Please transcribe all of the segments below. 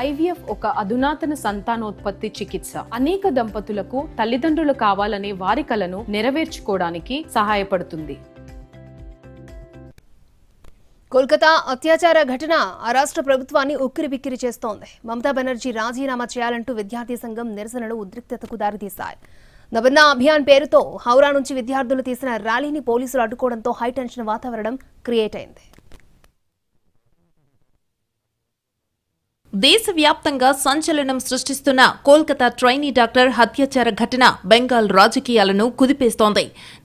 IVF ఒక అధునాతన సంతానోత్పత్తి చికిత్స. అనేక దంపతులకు తల్లిదండ్రులు కావాలనే వారి కలను నెరవేర్చుకోవడానికి సహాయపడుతుంది. కోల్కతా అత్యాచార ఘటన ఆ రాష్ట్ర ప్రభుత్వాన్ని ఉక్కిరిబిక్కిరి చేస్తోంది. మమతా బెనర్జీ రాజీనామా చేయాలంటూ విద్యార్థి సంఘం నిరసనలు ఉద్రిక్తతకు దారితీశాయి. నబన్నా అభియాన్ పేరుతో హౌరా నుంచి విద్యార్థులు తీసిన ర్యాలీని పోలీసులు అడ్డుకోవడంతో హైటెన్షన్ వాతావరణం క్రియేట్ అయింది. దేశవ్యాప్తంగా సంచలనం సృష్టిస్తున్న కోల్కతా ట్రైనీ డాక్టర్ హత్యాచార ఘటన బెంగాల్ రాజకీయాలను కుదిపేస్తోంది.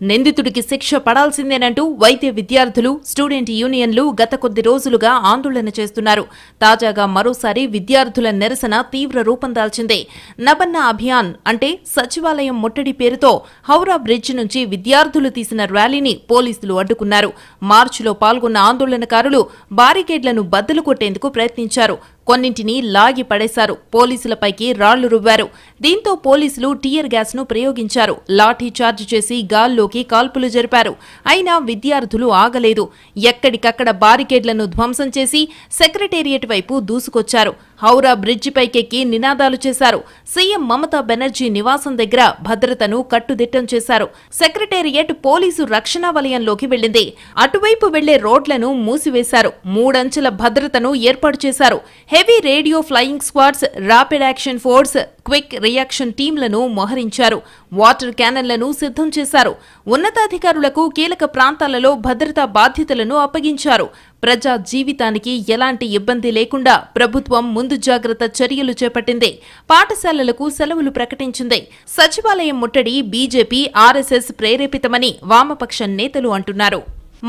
నిందితుడికి శిక్ష పడాల్సిందేనంటూ వైద్య విద్యార్థులు, స్టూడెంట్ యూనియన్లు గత కొద్ది రోజులుగా ఆందోళన చేస్తున్నారు. తాజాగా మరోసారి విద్యార్థుల నిరసన తీవ్ర రూపం దాల్చింది. నబన్నా అభియాన్ అంటే సచివాలయం ముట్టడి పేరుతో హౌరా బ్రిడ్జ్ నుంచి విద్యార్థులు తీసిన ర్యాలీని పోలీసులు అడ్డుకున్నారు. మార్చిలో పాల్గొన్న ఆందోళనకారులు బారికేడ్లను బద్దలు కొట్టేందుకు ప్రయత్నించారు. కొన్నింటిని లాగి పడేశారు. పోలీసులపైకి రాళ్లు రువ్వారు. దీంతో పోలీసులు టియర్ గ్యాస్ ను ప్రయోగించారు. లాఠీ చార్జ్ చేసి గాల్లోకి కాల్పులు జరిపారు. అయినా విద్యార్థులు ఆగలేదు. ఎక్కడికక్కడ బారికేడ్లను ధ్వంసం చేసి సెక్రటేరియట్ వైపు దూసుకొచ్చారు. హౌరా బ్రిడ్జి పైకెక్కి నినాదాలు చేశారు. సీఎం మమతా బెనర్జీ నివాసం దగ్గర భద్రతను కట్టుదిట్టం చేశారు. సెక్రటేరియట్ పోలీసు రక్షణ వలయంలోకి వెళ్లింది. అటువైపు వెళ్లే రోడ్లను మూసివేశారు. 3 అంచెల భద్రతను ఏర్పాటు చేశారు. Heavy radio flying squads, rapid action force, quick reaction టీంలను మోహరించారు. వాటర్ క్యానన్లను సిద్ధం చేశారు. ఉన్నతాధికారులకు కీలక ప్రాంతాలలో భద్రతా బాధ్యతలను అప్పగించారు. ప్రజా జీవితానికి ఎలాంటి ఇబ్బంది లేకుండా ప్రభుత్వం ముందు జాగ్రత్త చర్యలు చేపట్టింది. పాఠశాలలకు సెలవులు ప్రకటించింది. సచివాలయం ముట్టడి బీజేపీ, ఆర్ఎస్ఎస్ ప్రేరేపితమని వామపక్ష నేతలు అంటున్నారు.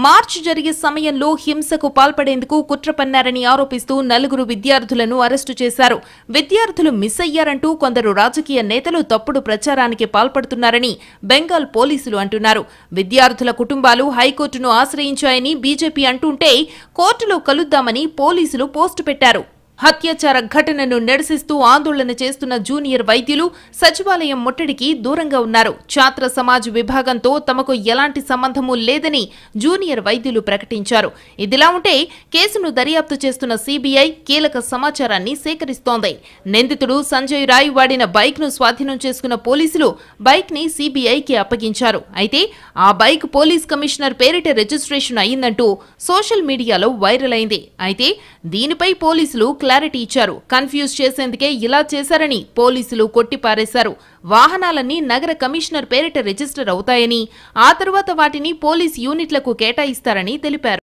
మార్చి జరిగే సమయంలో హింసకు పాల్పడేందుకు కుట్ర పన్నారని ఆరోపిస్తూ 4 విద్యార్థులను అరెస్టు చేశారు. విద్యార్థులు మిస్ అయ్యారంటూ కొందరు రాజకీయ నేతలు తప్పుడు ప్రచారానికి పాల్పడుతున్నారని బెంగాల్ పోలీసులు అంటున్నారు. విద్యార్థుల కుటుంబాలు హైకోర్టును ఆశ్రయించాయని బీజేపీ అంటుంటే కోర్టులో కలుద్దామని పోలీసులు పోస్టు పెట్టారు. హత్యాచార ఘటనను నిరసిస్తూ ఆందోళన చేస్తున్న జూనియర్ వైద్యులు సచివాలయం ముట్టడికి దూరంగా ఉన్నారు. ఛాత్ర సమాజ్ విభాగంతో తమకు ఎలాంటి సంబంధమూ లేదని జూనియర్ వైద్యులు ప్రకటించారు. ఇదిలా ఉంటే కేసును దర్యాప్తు చేస్తున్న సీబీఐ కీలక సమాచారాన్ని సేకరిస్తోంది. నిందితుడు సంజయ్ రాయ్ వాడిన బైక్ ను స్వాధీనం చేసుకున్న పోలీసులు బైక్ ని సీబీఐకి అప్పగించారు. అయితే ఆ బైక్ పోలీస్ కమిషనర్ పేరిట రిజిస్ట్రేషన్ అయిందంటూ సోషల్ మీడియాలో వైరల్ అయింది. అయితే దీనిపై పోలీసులు క్లారిటీ ఇచ్చారు. కన్ఫ్యూజ్ చేసేందుకే ఇలా చేశారని పోలీసులు కొట్టిపారేశారు. వాహనాలన్నీ నగర కమిషనర్ పేరిట రిజిస్టర్ అవుతాయని, ఆ తరువాత వాటిని పోలీస్ యూనిట్లకు కేటాయిస్తారని తెలిపారు.